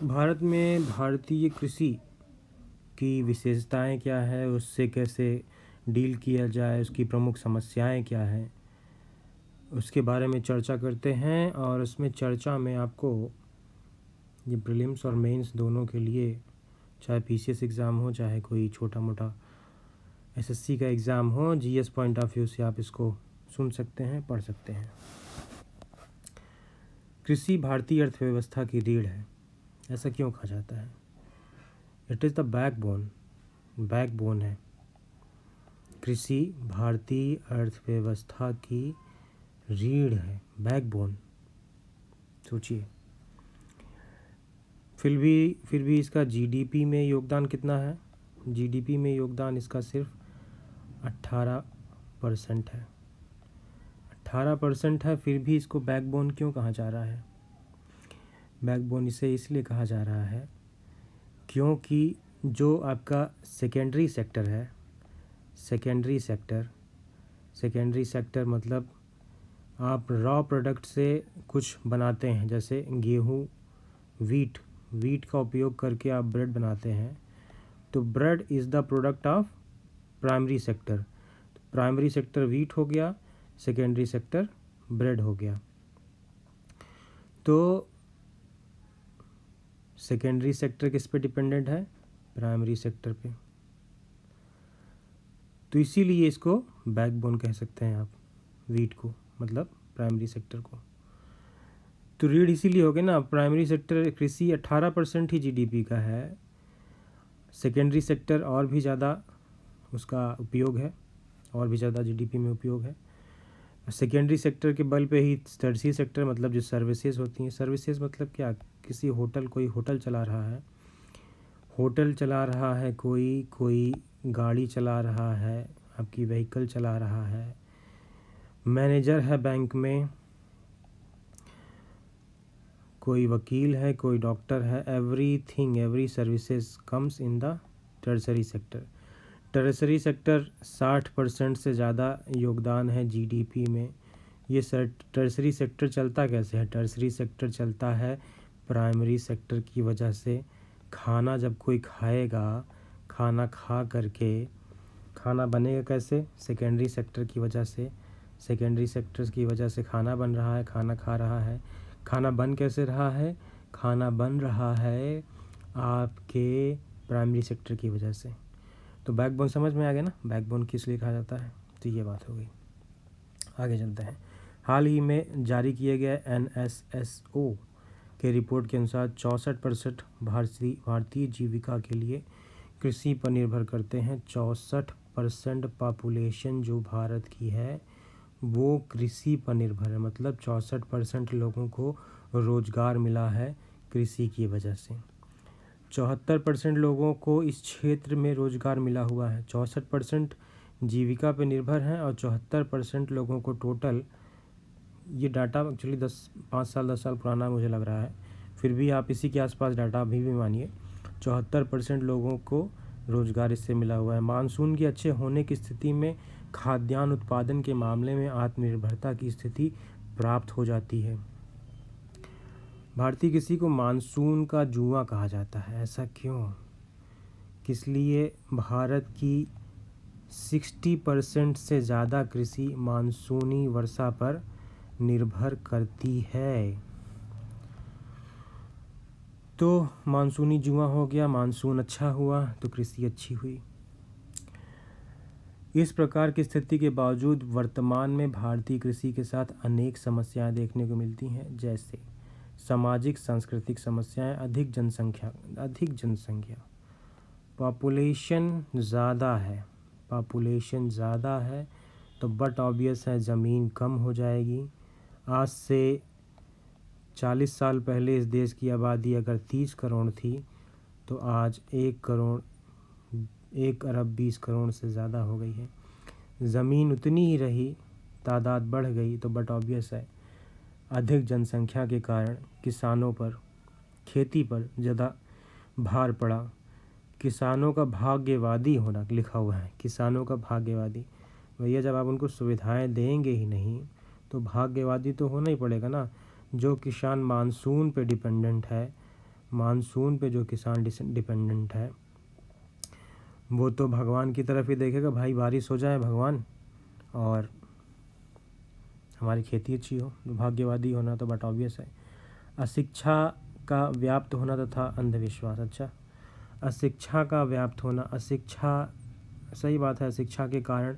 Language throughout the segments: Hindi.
भारत में भारतीय कृषि की विशेषताएं क्या है, उससे कैसे डील किया जाए, उसकी प्रमुख समस्याएं क्या हैं, उसके बारे में चर्चा करते हैं। और उसमें चर्चा में आपको ये प्रीलिम्स और मेंस दोनों के लिए, चाहे पीसीएस एग्ज़ाम हो, चाहे कोई छोटा मोटा एसएससी का एग्ज़ाम हो, जीएस पॉइंट ऑफ व्यू से आप इसको सुन सकते हैं, पढ़ सकते हैं। कृषि भारतीय अर्थव्यवस्था की रीढ़ है। ऐसा क्यों कहा जाता है? इट इज़ द बैकबोन है। कृषि भारतीय अर्थव्यवस्था की रीढ़ है, बैकबोन। सोचिए। फिर भी इसका जीडीपी में योगदान कितना है? जीडीपी में योगदान इसका सिर्फ 18% है। 18% है, फिर भी इसको बैकबोन क्यों कहा जा रहा है? बैकबोन इसे इसलिए कहा जा रहा है क्योंकि जो आपका सेकेंडरी सेक्टर मतलब आप रॉ प्रोडक्ट से कुछ बनाते हैं, जैसे गेहूँ, वीट का उपयोग करके आप ब्रेड बनाते हैं, तो bread is the product of primary sector. Primary sector wheat हो गया, सेकेंडरी सेक्टर ब्रेड हो गया। तो सेकेंडरी सेक्टर किस पे डिपेंडेंट है? प्राइमरी सेक्टर पे। तो इसीलिए इसको बैकबोन कह सकते हैं आप, वीट को, मतलब प्राइमरी सेक्टर को। तो रीढ़ इसीलिए हो गया ना, प्राइमरी सेक्टर कृषि 18% ही जीडीपी का है, सेकेंडरी सेक्टर और भी ज़्यादा उसका उपयोग है, और भी ज़्यादा जीडीपी में उपयोग है। सेकेंडरी सेक्टर के बल पे ही टर्शियरी सेक्टर, मतलब जो सर्विसेज होती हैं, सर्विसेज मतलब क्या? किसी कोई होटल चला रहा है, कोई गाड़ी चला रहा है, आपकी व्हीकल चला रहा है, मैनेजर है बैंक में, कोई वकील है, कोई डॉक्टर है। Every services comes in the tertiary sector. Tertiary sector 60% से ज़्यादा योगदान है जीडीपी में। ये टर्शरी सेक्टर चलता कैसे है? टर्शरी सेक्टर चलता है प्राइमरी सेक्टर की वजह से। खाना जब कोई खाएगा, खाना खा करके, खाना बनेगा कैसे? सेकेंडरी सेक्टर की वजह से। सेकेंडरी सेक्टर की वजह से खाना बन रहा है, खाना खा रहा है। खाना बन कैसे रहा है? खाना बन रहा है आपके प्राइमरी सेक्टर की वजह से। तो बैकबोन समझ में आ गया ना, बैकबोन किस लिए कहा जाता है? तो ये बात हो गई। आगे चलते हैं। हाल ही में जारी किए गए NSSO के रिपोर्ट के अनुसार 64% भारतीय जीविका के लिए कृषि पर निर्भर करते हैं। 64% पॉपुलेशन जो भारत की है वो कृषि पर निर्भर है, मतलब 64% लोगों को रोज़गार मिला है कृषि की वजह से। 74% लोगों को इस क्षेत्र में रोज़गार मिला हुआ है। 64% जीविका पर निर्भर हैं और 74% लोगों को टोटल, ये डाटा एक्चुअली 10 साल पुराना मुझे लग रहा है, फिर भी आप इसी के आसपास डाटा अभी भी मानिए। 74% लोगों को रोज़गार इससे मिला हुआ है। मानसून के अच्छे होने की स्थिति में खाद्यान्न उत्पादन के मामले में आत्मनिर्भरता की स्थिति प्राप्त हो जाती है। भारतीय कृषि को मानसून का जुआ कहा जाता है। ऐसा क्यों? किस लिए? भारत की 60% से ज़्यादा कृषि मानसूनी वर्षा पर निर्भर करती है। तो मानसूनी जुआ हो गया, मानसून अच्छा हुआ तो कृषि अच्छी हुई। इस प्रकार की स्थिति के बावजूद वर्तमान में भारतीय कृषि के साथ अनेक समस्याएं देखने को मिलती हैं, जैसे सामाजिक सांस्कृतिक समस्याएं, अधिक जनसंख्या, पॉपुलेशन ज़्यादा है तो बट ऑब्वियस है ज़मीन कम हो जाएगी। आज से 40 साल पहले इस देश की आबादी अगर 30 करोड़ थी तो आज 1 अरब 20 करोड़ से ज़्यादा हो गई है। ज़मीन उतनी ही रही, तादाद बढ़ गई तो बट ऑब्वियस है अधिक जनसंख्या के कारण किसानों पर, खेती पर ज़्यादा भार पड़ा। किसानों का भाग्यवादी होना लिखा हुआ है, किसानों का भाग्यवादी। भैया जब आप उनको सुविधाएं देंगे ही नहीं तो भाग्यवादी तो होना ही पड़ेगा ना। जो किसान मानसून पे डिपेंडेंट है, मानसून पे जो किसान डिपेंडेंट है वो तो भगवान की तरफ ही देखेगा, भाई बारिश हो जाए भगवान और हमारी खेती अच्छी हो, भाग्यवादी होना तो बट ऑब्वियस है। अशिक्षा का व्याप्त होना तथा अंधविश्वास। अच्छा, अशिक्षा का व्याप्त होना, अशिक्षा, सही बात है, अशिक्षा के कारण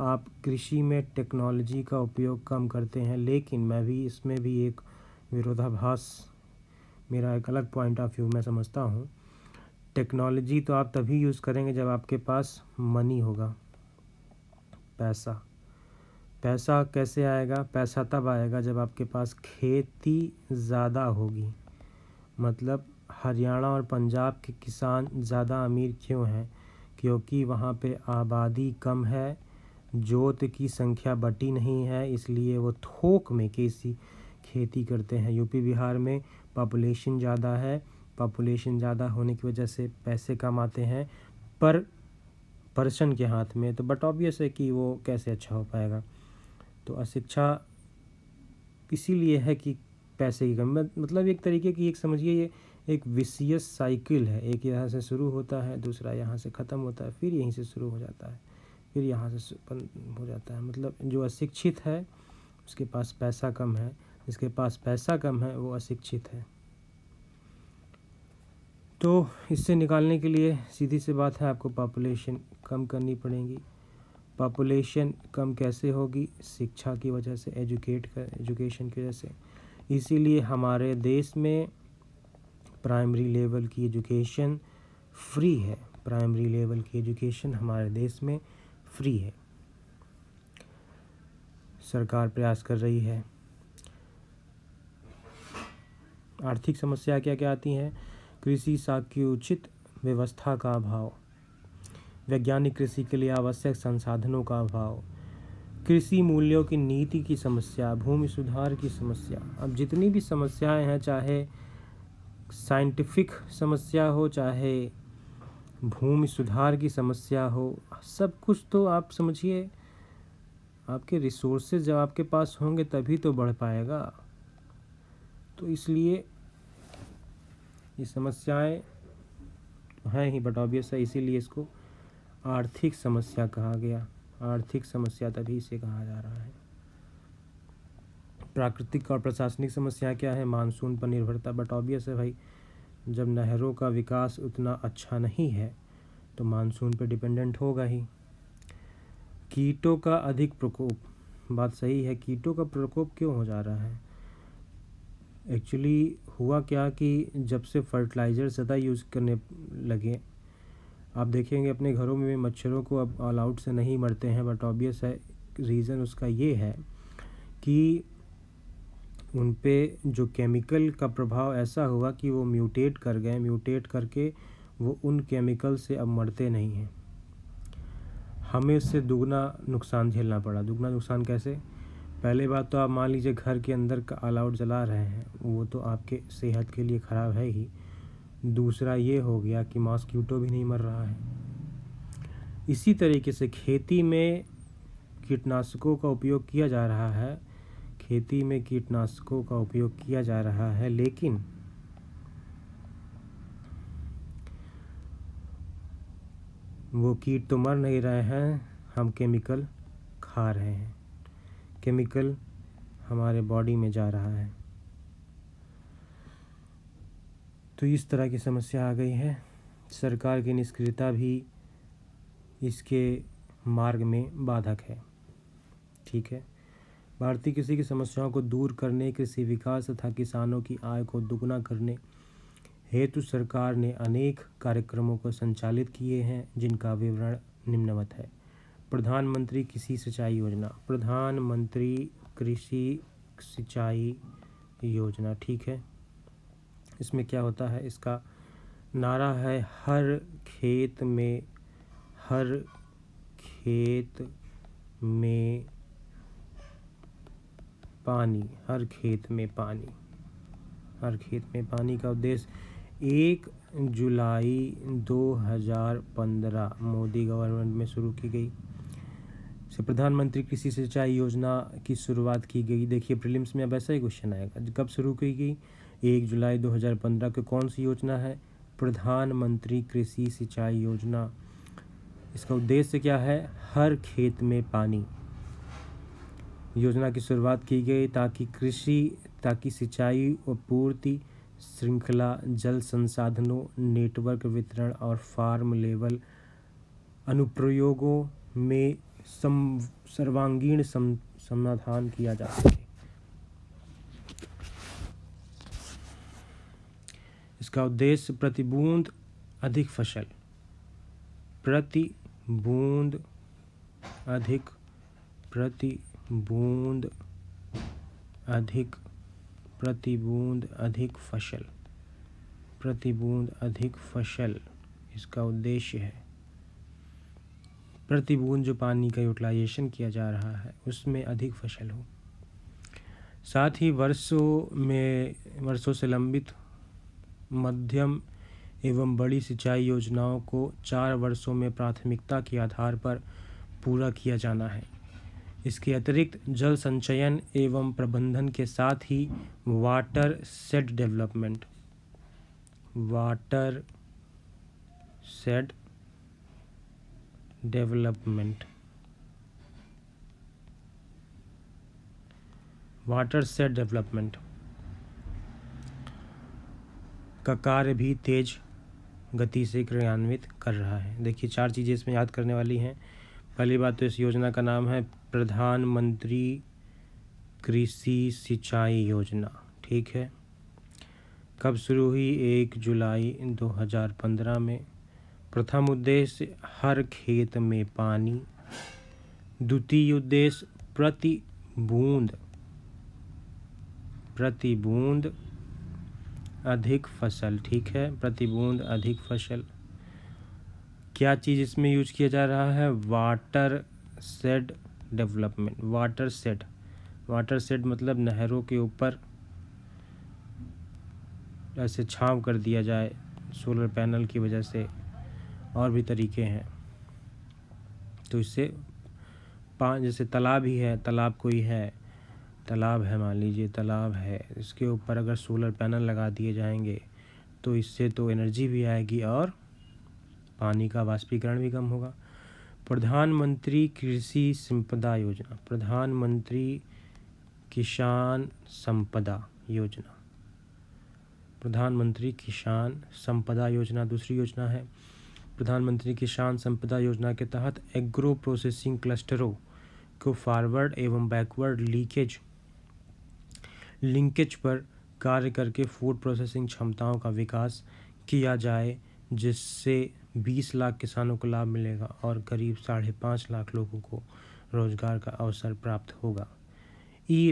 आप कृषि में टेक्नोलॉजी का उपयोग कम करते हैं, लेकिन मैं भी इसमें भी एक विरोधाभास, मेरा एक अलग पॉइंट ऑफ व्यू मैं समझता हूँ। टेक्नोलॉजी तो आप तभी यूज़ करेंगे जब आपके पास मनी होगा, पैसा। पैसा कैसे आएगा? पैसा तब आएगा जब आपके पास खेती ज़्यादा होगी। मतलब हरियाणा और पंजाब के किसान ज़्यादा अमीर क्यों हैं? क्योंकि वहाँ पे आबादी कम है, जोत की संख्या बटी नहीं है, इसलिए वो थोक में खेती करते हैं। यूपी बिहार में पॉपुलेशन ज़्यादा है, पॉपुलेशन ज़्यादा होने की वजह से पैसे कम आते हैं पर पर्सन के हाथ में, तो बट ऑब्वियस है कि वो कैसे अच्छा हो पाएगा। तो अशिक्षा इसीलिए है कि पैसे की कमी, मतलब एक तरीके की, एक समझिए ये एक विशियस साइकिल है। एक यहाँ से शुरू होता है, दूसरा यहाँ से ख़त्म होता है, फिर यहीं से शुरू हो जाता है, फिर यहाँ से बंद हो जाता है। मतलब जो अशिक्षित है उसके पास पैसा कम है, जिसके पास पैसा कम है वो अशिक्षित है। तो इससे निकालने के लिए सीधी सी बात है, आपको पॉपुलेशन कम करनी पड़ेगी। पॉपुलेशन कम कैसे होगी? शिक्षा की वजह से, एजुकेशन की वजह से। इसीलिए हमारे देश में प्राइमरी लेवल की एजुकेशन फ्री है। प्राइमरी लेवल की एजुकेशन हमारे देश में फ्री है। सरकार प्रयास कर रही है। आर्थिक समस्या क्या क्या आती हैं? कृषि की उचित व्यवस्था का अभाव, वैज्ञानिक कृषि के लिए आवश्यक संसाधनों का अभाव, कृषि मूल्यों की नीति की समस्या, भूमि सुधार की समस्या। अब जितनी भी समस्याएं हैं, चाहे साइंटिफिक समस्या हो, चाहे भूमि सुधार की समस्या हो, सब कुछ तो आप समझिए, आपके रिसोर्सेज जब आपके पास होंगे तभी तो बढ़ पाएगा। तो इसलिए ये समस्याएं हैं ही, बट ऑब्वियस है, इसीलिए इसको आर्थिक समस्या कहा गया। आर्थिक समस्या तभी इसे कहा जा रहा है। प्राकृतिक और प्रशासनिक समस्या क्या है? मानसून पर निर्भरता, बट ऑब्वियस है भाई, जब नहरों का विकास उतना अच्छा नहीं है तो मानसून पर डिपेंडेंट होगा ही। कीटों का अधिक प्रकोप, बात सही है, कीटों का प्रकोप क्यों हो जा रहा है? एक्चुअली हुआ क्या कि जब से फर्टिलाइज़र ज़्यादा यूज़ करने लगे, आप देखेंगे अपने घरों में भी मच्छरों को अब ऑल आउट से नहीं मरते हैं, बट ऑब्वियस है रीज़न उसका ये है कि उन पे जो केमिकल का प्रभाव ऐसा हुआ कि वो म्यूटेट कर गए, म्यूटेट करके वो उन केमिकल से अब मरते नहीं हैं। हमें उससे दुगना नुकसान झेलना पड़ा। दुगना नुकसान कैसे? पहले बात तो आप मान लीजिए घर के अंदर का ऑल आउट जला रहे हैं, वो तो आपके सेहत के लिए ख़राब है ही। दूसरा ये हो गया कि मॉस्क्यूटो भी नहीं मर रहा है। इसी तरीके से खेती में कीटनाशकों का उपयोग किया जा रहा है, खेती में कीटनाशकों का उपयोग किया जा रहा है, लेकिन वो कीट तो मर नहीं रहे हैं, हम केमिकल खा रहे हैं, केमिकल हमारे बॉडी में जा रहा है। तो इस तरह की समस्या आ गई है। सरकार की निष्क्रियता भी इसके मार्ग में बाधक है। ठीक है, भारतीय कृषि की समस्याओं को दूर करने, कृषि विकास तथा किसानों की आय को दुगना करने हेतु सरकार ने अनेक कार्यक्रमों को संचालित किए हैं, जिनका विवरण निम्नवत है। प्रधानमंत्री कृषि सिंचाई योजना, प्रधानमंत्री कृषि सिंचाई योजना, ठीक है। इसमें क्या होता है? इसका नारा है हर खेत में पानी, हर खेत में पानी, हर खेत में पानी का उद्देश्य 1 जुलाई 2015 मोदी गवर्नमेंट में शुरू की गई। से प्रधानमंत्री कृषि सिंचाई योजना की शुरुआत की गई। देखिए प्रीलिम्स में अब ऐसा ही क्वेश्चन आएगा, कब शुरू की गई? 1 जुलाई 2015 की कौन सी योजना है? प्रधानमंत्री कृषि सिंचाई योजना। इसका उद्देश्य क्या है? हर खेत में पानी। योजना की शुरुआत की गई ताकि सिंचाई और पूर्ति श्रृंखला, जल संसाधनों, नेटवर्क वितरण और फार्म लेवल अनुप्रयोगों में सर्वांगीण समाधान किया जा सके। इसका उद्देश्य प्रति बूंद अधिक फसल, प्रति बूंद अधिक फसल इसका उद्देश्य है। प्रति बूंद जो पानी का यूटिलाइजेशन किया जा रहा है उसमें अधिक फसल हो। साथ ही वर्षों से लंबित मध्यम एवं बड़ी सिंचाई योजनाओं को 4 वर्षों में प्राथमिकता के आधार पर पूरा किया जाना है। इसके अतिरिक्त जल संचयन एवं प्रबंधन के साथ ही वाटर शेड डेवलपमेंट का कार्य भी तेज गति से क्रियान्वित कर रहा है। देखिए 4 चीज़ें इसमें याद करने वाली हैं। पहली बात तो इस योजना का नाम है प्रधानमंत्री कृषि सिंचाई योजना, ठीक है। कब शुरू हुई? 1 जुलाई 2015 में। प्रथम उद्देश्य हर खेत में पानी। द्वितीय उद्देश्य प्रति बूंद अधिक फसल, ठीक है, प्रति बूंद अधिक फसल। क्या चीज़ इसमें यूज किया जा रहा है? Water shade development. Water shade मतलब नहरों के ऊपर ऐसे छांव कर दिया जाए सोलर पैनल की वजह से, और भी तरीके हैं। तो इससे जैसे तालाब है, मान लीजिए तालाब है, इसके ऊपर अगर सोलर पैनल लगा दिए जाएंगे तो इससे तो एनर्जी भी आएगी और पानी का वाष्पीकरण भी कम होगा। प्रधानमंत्री कृषि संपदा योजना, प्रधानमंत्री किसान संपदा योजना दूसरी योजना है। प्रधानमंत्री किसान संपदा योजना के तहत एग्रो प्रोसेसिंग क्लस्टरों को फॉरवर्ड एवं बैकवर्ड लिंकेज पर कार्य करके फूड प्रोसेसिंग क्षमताओं का विकास किया जाए, जिससे 20 लाख किसानों को लाभ मिलेगा और करीब 5.5 लाख लोगों को रोजगार का अवसर प्राप्त होगा।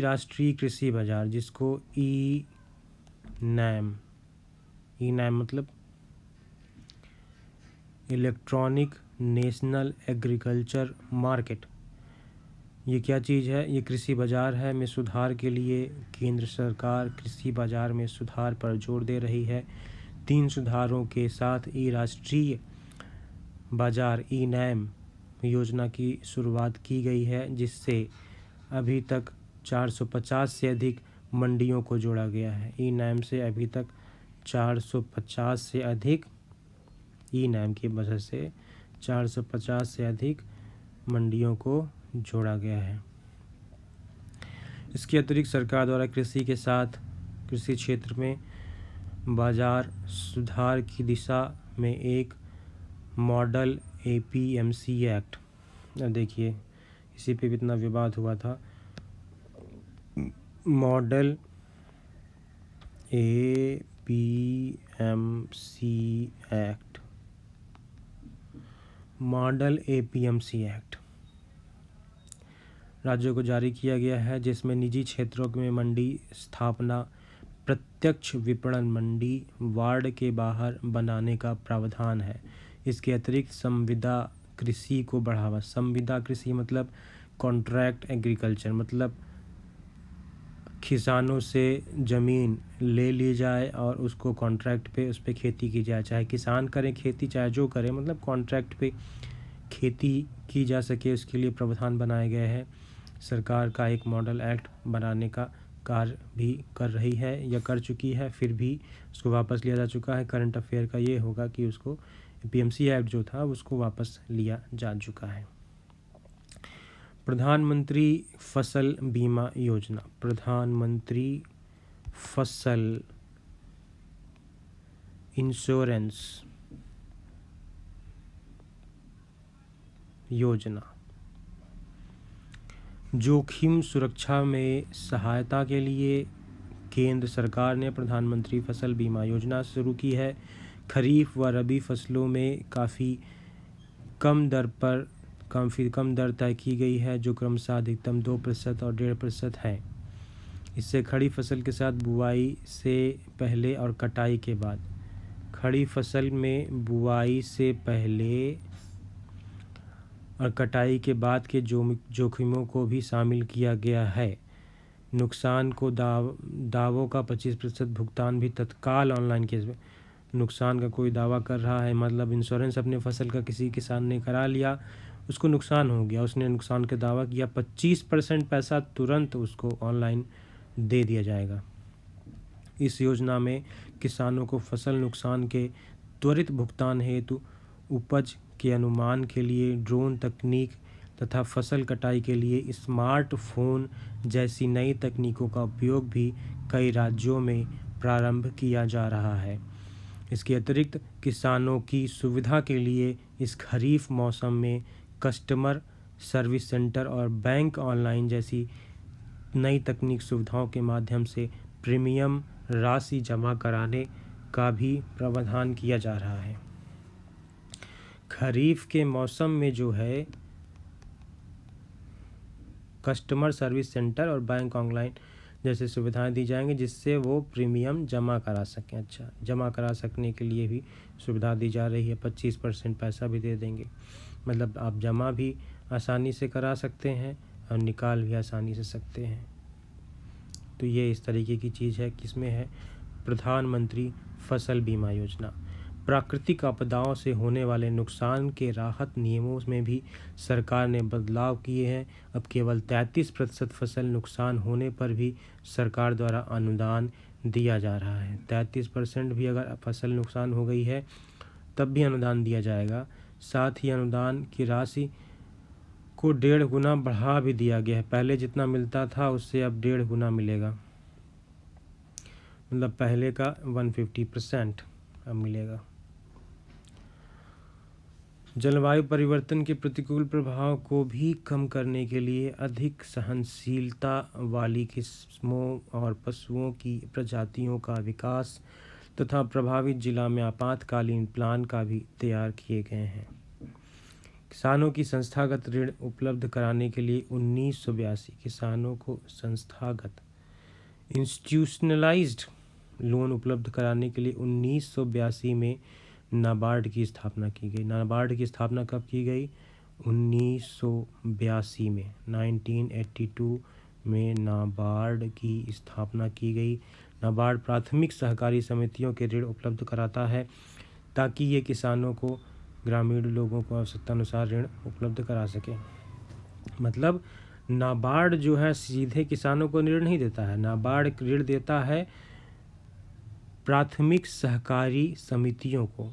राष्ट्रीय कृषि बाजार, जिसको ई नैम मतलब इलेक्ट्रॉनिक नेशनल एग्रीकल्चर मार्केट, ये क्या चीज़ है? ये कृषि बाजार है में सुधार के लिए केंद्र सरकार कृषि बाजार में सुधार पर जोर दे रही है। 3 सुधारों के साथ राष्ट्रीय बाजार ई नैम योजना की शुरुआत की गई है, जिससे अभी तक 450 से अधिक मंडियों को जोड़ा गया है। ई नैम से अभी तक 450 से अधिक नैम की वजह से 450 से अधिक मंडियों को जोड़ा गया है। इसके अतिरिक्त सरकार द्वारा कृषि के साथ कृषि क्षेत्र में बाजार सुधार की दिशा में एक मॉडल APMC एक्ट, देखिए इसी पे भी इतना विवाद हुआ था। मॉडल APMC एक्ट राज्यों को जारी किया गया है, जिसमें निजी क्षेत्रों में मंडी स्थापना, प्रत्यक्ष विपणन मंडी वार्ड के बाहर बनाने का प्रावधान है। इसके अतिरिक्त संविदा कृषि को बढ़ावा। संविदा कृषि मतलब कॉन्ट्रैक्ट एग्रीकल्चर, मतलब किसानों से ज़मीन ले ली जाए और उसको कॉन्ट्रैक्ट पे उस पर खेती की जाए, चाहे किसान करें खेती चाहे जो करें, मतलब कॉन्ट्रैक्ट पे खेती की जा सके, उसके लिए प्रावधान बनाए गए हैं। सरकार का एक मॉडल एक्ट बनाने का कार्य भी कर रही है या कर चुकी है, फिर भी उसको वापस लिया जा चुका है। करंट अफेयर का ये होगा कि उसको पीएमसी एक्ट जो था उसको वापस लिया जा चुका है। प्रधानमंत्री फसल बीमा योजना, प्रधानमंत्री फसल इंश्योरेंस योजना जोखिम सुरक्षा में सहायता के लिए केंद्र सरकार ने प्रधानमंत्री फसल बीमा योजना शुरू की है। खरीफ व रबी फसलों में काफ़ी कम दर तय की गई है, जो क्रमशः अधिकतम 2% और 1.5% है। इससे खड़ी फसल के साथ बुआई से पहले और कटाई के बाद, खड़ी फसल में बुआई से पहले और कटाई के बाद के जोखिमों को भी शामिल किया गया है। नुकसान को दावों का 25% भुगतान भी तत्काल ऑनलाइन किया। नुकसान का कोई दावा कर रहा है, मतलब इंश्योरेंस अपने फसल का किसी किसान ने करा लिया, उसको नुकसान हो गया, उसने नुकसान का दावा किया, 25% पैसा तुरंत उसको ऑनलाइन दे दिया जाएगा। इस योजना में किसानों को फसल नुकसान के त्वरित भुगतान हेतु उपज के अनुमान के लिए ड्रोन तकनीक तथा फसल कटाई के लिए स्मार्टफोन जैसी नई तकनीकों का उपयोग भी कई राज्यों में प्रारंभ किया जा रहा है। इसके अतिरिक्त किसानों की सुविधा के लिए इस खरीफ मौसम में कस्टमर सर्विस सेंटर और बैंक ऑनलाइन जैसी नई तकनीक सुविधाओं के माध्यम से प्रीमियम राशि जमा कराने का भी प्रावधान किया जा रहा है। खरीफ के मौसम में जो है कस्टमर सर्विस सेंटर और बैंक ऑनलाइन जैसे सुविधाएं दी जाएंगी, जिससे वो प्रीमियम जमा करा सकें। अच्छा, जमा करा सकने के लिए भी सुविधा दी जा रही है, 25% पैसा भी दे देंगे, मतलब आप जमा भी आसानी से करा सकते हैं और निकाल भी आसानी से सकते हैं। तो ये इस तरीके की चीज़ है, किसमें है, प्रधानमंत्री फसल बीमा योजना। प्राकृतिक आपदाओं से होने वाले नुकसान के राहत नियमों में भी सरकार ने बदलाव किए हैं। अब केवल 33% फसल नुकसान होने पर भी सरकार द्वारा अनुदान दिया जा रहा है। 33% भी अगर फसल नुकसान हो गई है तब भी अनुदान दिया जाएगा। साथ ही अनुदान की राशि को 1.5 गुना बढ़ा भी दिया गया है। पहले जितना मिलता था उससे अब 1.5 गुना मिलेगा, मतलब पहले का 150% अब मिलेगा। जलवायु परिवर्तन के प्रतिकूल प्रभाव को भी कम करने के लिए अधिक सहनशीलता वाली किस्मों और पशुओं की प्रजातियों का विकास तथा प्रभावित जिला में आपातकालीन प्लान का भी तैयार किए गए हैं। किसानों की संस्थागत ऋण उपलब्ध कराने के लिए 1982 किसानों को संस्थागत इंस्टीट्यूशनलाइज्ड लोन उपलब्ध कराने के लिए 1982 में नाबार्ड की स्थापना की गई। नाबार्ड की स्थापना कब की गई? 1982 में, 1982 में नाबार्ड की स्थापना की गई। नाबार्ड प्राथमिक सहकारी समितियों के ऋण उपलब्ध कराता है ताकि ये किसानों को, ग्रामीण लोगों को आवश्यकता अनुसार ऋण उपलब्ध करा सके। मतलब नाबार्ड जो है सीधे किसानों को ऋण नहीं देता है, नाबार्ड ऋण देता है प्राथमिक सहकारी समितियों को।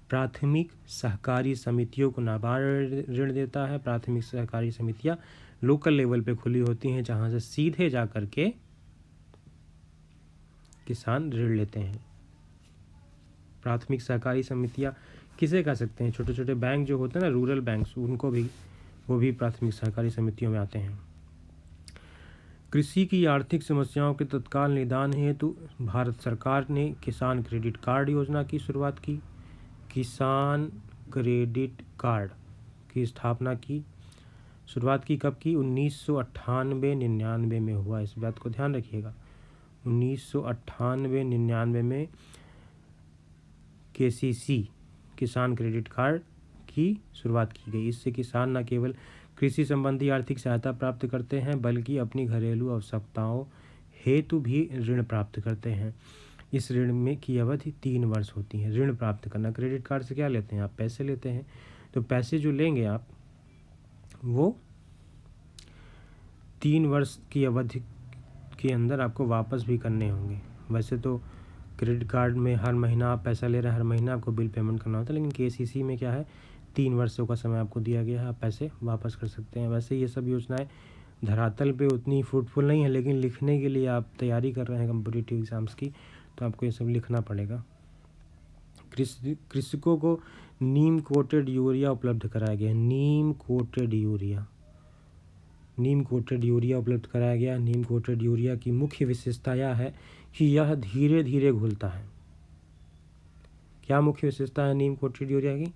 प्राथमिक सहकारी समितियों को नाबार्ड ऋण देता है। प्राथमिक सहकारी समितियां लोकल लेवल पे खुली होती हैं, जहां से सीधे जा कर के किसान ऋण लेते हैं। प्राथमिक सहकारी समितियां किसे कह सकते हैं? छोटे छोटे बैंक जो होते हैं ना, रूरल बैंक्स, उनको भी, वो भी प्राथमिक सहकारी समितियों में आते हैं। कृषि की आर्थिक समस्याओं के तत्काल निदान हेतु भारत सरकार ने किसान क्रेडिट कार्ड योजना की शुरुआत की। किसान क्रेडिट कार्ड की स्थापना की, शुरुआत की कब की? 1998-99 में हुआ। इस बात को ध्यान रखिएगा। 1998-99 में KCC किसान क्रेडिट कार्ड की शुरुआत की गई। इससे किसान न केवल कृषि संबंधी आर्थिक सहायता प्राप्त करते हैं, बल्कि अपनी घरेलू आवश्यकताओं हेतु भी ऋण प्राप्त करते हैं। इस ऋण में की अवधि 3 वर्ष होती है। ऋण प्राप्त करना, क्रेडिट कार्ड से क्या लेते हैं आप? पैसे लेते हैं। तो पैसे जो लेंगे आप, वो 3 वर्ष की अवधि के अंदर आपको वापस भी करने होंगे। वैसे तो क्रेडिट कार्ड में हर महीना आप पैसा ले रहे हैं, हर महीना आपको बिल पेमेंट करना होता है, लेकिन केसीसी में क्या है 3 वर्षों का समय आपको दिया गया है, आप पैसे वापस कर सकते हैं। वैसे ये सब योजनाएं धरातल पे उतनी फ्रूटफुल नहीं है, लेकिन लिखने के लिए आप तैयारी कर रहे हैं कम्पिटिटिव एग्ज़ाम्स की, तो आपको ये सब लिखना पड़ेगा। कृषकों को नीम कोटेड यूरिया उपलब्ध कराया गया। नीम कोटेड यूरिया उपलब्ध कराया गया। नीम कोटेड यूरिया की मुख्य विशेषता यह है कि यह धीरे धीरे घुलता है। क्या मुख्य विशेषता है नीम कोटेड यूरिया की?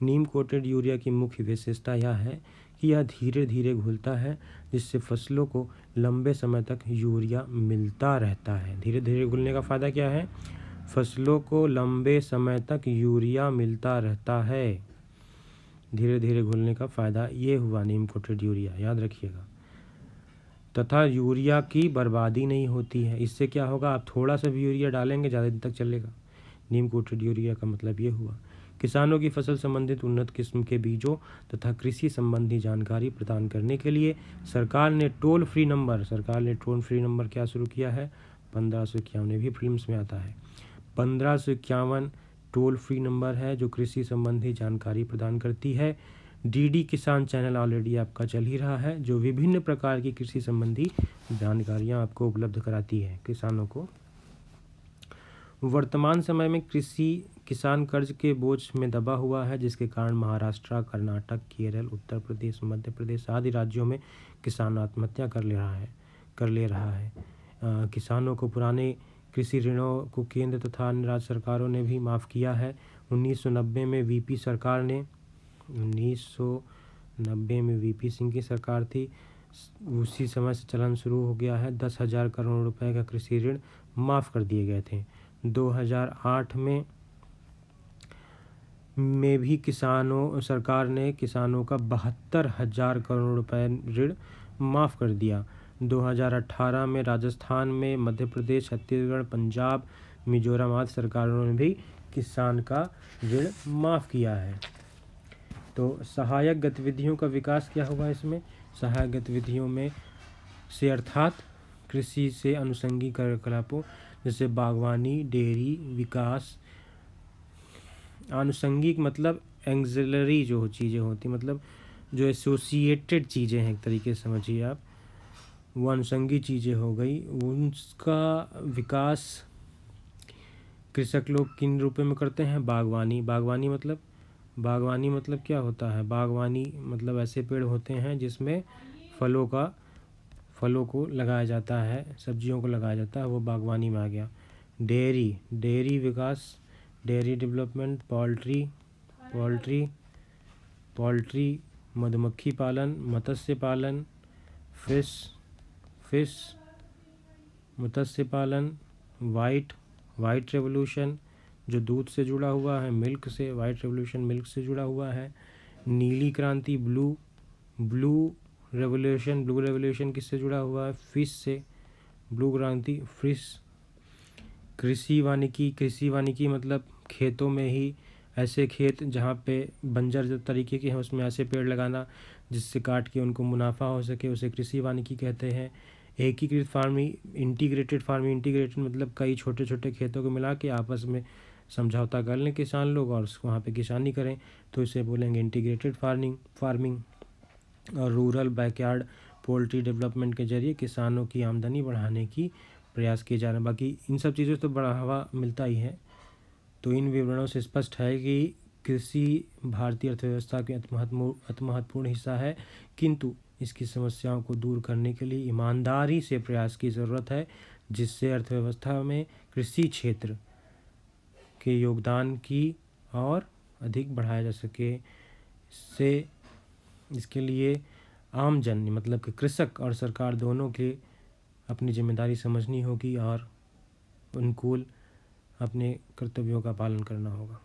नीम कोटेड यूरिया की मुख्य विशेषता यह है कि यह धीरे धीरे घुलता है, जिससे फसलों को लंबे समय तक यूरिया मिलता रहता है। धीरे धीरे घुलने का फ़ायदा क्या है? फसलों को लंबे समय तक यूरिया मिलता रहता है। धीरे धीरे घुलने का फ़ायदा ये हुआ नीम कोटेड यूरिया, याद रखिएगा। तथा यूरिया की बर्बादी नहीं होती है। इससे क्या होगा, आप थोड़ा सा भी यूरिया डालेंगे ज़्यादा दिन तक चलेगा। नीम कोटेड यूरिया का मतलब ये हुआ। किसानों की फसल संबंधित उन्नत किस्म के बीजों तथा कृषि संबंधी जानकारी प्रदान करने के लिए सरकार ने टोल फ्री नंबर क्या शुरू किया है? 1551, भी फिल्म्स में आता है। 1551 टोल फ्री नंबर है जो कृषि संबंधी जानकारी प्रदान करती है। डीडी किसान चैनल ऑलरेडी आपका चल ही रहा है, जो विभिन्न प्रकार की कृषि संबंधी जानकारियाँ आपको उपलब्ध कराती है किसानों को। वर्तमान समय में किसान कर्ज के बोझ में दबा हुआ है, जिसके कारण महाराष्ट्र, कर्नाटक, केरल, उत्तर प्रदेश, मध्य प्रदेश आदि राज्यों में किसान आत्महत्या कर ले रहा है। किसानों को पुराने कृषि ऋणों को केंद्र तथा अन्य राज्य सरकारों ने भी माफ़ किया है। 1990 में वीपी सिंह की सरकार थी, उसी समय से चलन शुरू हो गया है। 10,000 करोड़ रुपए का कृषि ऋण माफ़ कर दिए गए थे। 2008 में भी सरकार ने किसानों का 72,000 करोड़ रुपए ऋण माफ़ कर दिया। 2018 में राजस्थान में, मध्य प्रदेश, छत्तीसगढ़, पंजाब, मिजोरम आदि सरकारों ने भी किसान का ऋण माफ़ किया है। तो सहायक गतिविधियों का विकास क्या होगा इसमें? सहायक गतिविधियों में से अर्थात कृषि से अनुषंगी कार्यकलापों जैसे बागवानी, डेयरी विकास। आनुषंगिक मतलब एक्सिलरी जो चीज़ें होती, मतलब जो एसोसिएटेड चीज़ें हैं, एक तरीके से समझिए आप, वो अनुषंगी चीज़ें हो गई। उनका विकास कृषक लोग किन रूपों में करते हैं? बागवानी मतलब क्या होता है? बागवानी मतलब ऐसे पेड़ होते हैं जिसमें फलों को लगाया जाता है, सब्जियों को लगाया जाता है, वो बागवानी में आ गया। डेयरी विकास, डेयरी डेवलपमेंट। पोल्ट्री, मधुमक्खी पालन, मत्स्य पालन, फिश मत्स्य पालन। वाइट रेवोल्यूशन जो दूध से जुड़ा हुआ है, वाइट रेवोल्यूशन मिल्क से जुड़ा हुआ है। नीली क्रांति, ब्लू रेवोल्यूशन किससे जुड़ा हुआ है? फिश से। ब्लू क्रांति, फिश। कृषि वानिकी मतलब खेतों में ही ऐसे खेत जहाँ पे बंजर जो तरीके के हैं उसमें ऐसे पेड़ लगाना जिससे काट के उनको मुनाफा हो सके, उसे कृषि वानिकी कहते हैं। एकीकृत फार्मिंग, इंटीग्रेटेड मतलब कई छोटे छोटे खेतों को मिला के आपस में समझौता कर लें किसान लोग और वहाँ पे किसानी करें, तो इसे बोलेंगे इंटीग्रेटेड फार्मिंग। और रूरल बैकयार्ड पोल्ट्री डेवलपमेंट के जरिए किसानों की आमदनी बढ़ाने की प्रयास किए जा रहे हैं। बाकी इन सब चीज़ों से तो बढ़ावा मिलता ही है। तो इन विवरणों से स्पष्ट है कि कृषि भारतीय अर्थव्यवस्था के अति महत्वपूर्ण हिस्सा है, किंतु इसकी समस्याओं को दूर करने के लिए ईमानदारी से प्रयास की ज़रूरत है, जिससे अर्थव्यवस्था में कृषि क्षेत्र के योगदान की और अधिक बढ़ाया जा सके। इसके लिए आम जन मतलब कि कृषक और सरकार दोनों के अपनी जिम्मेदारी समझनी होगी और अनुकूल अपने कर्तव्यों का पालन करना होगा।